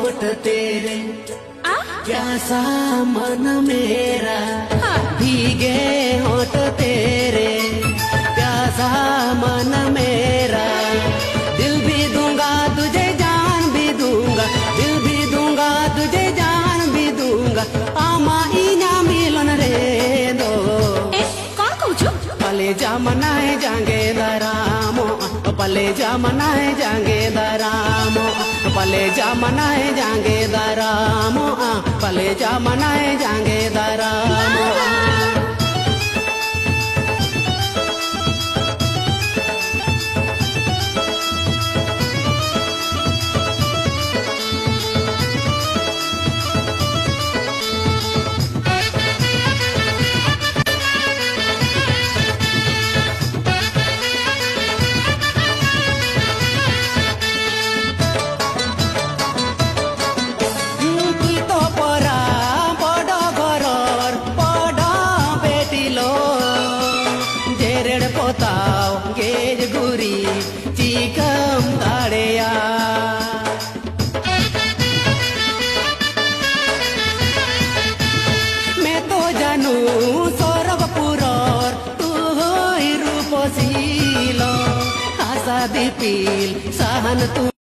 होठ तेरे प्यासा मन मेरा, भीगे होठ तेरे प्यासा मन मेरा। दिल भी दूंगा तुझे जान भी दूंगा, दिल भी दूंगा तुझे जान भी दूंगा। आमा इना मिलन रे दो कौन कहूँ पले जामना है जांगे दरामो, पले जामना है जांगे दरामो, पले जामना है जांगे दरामो, पले जामना है जांगे दरामो। गेज गुरी चिकम ताड़ेया मैं तो जानू सौरभपुरर तू रूपसीलो आशा दीपिल सहन तू।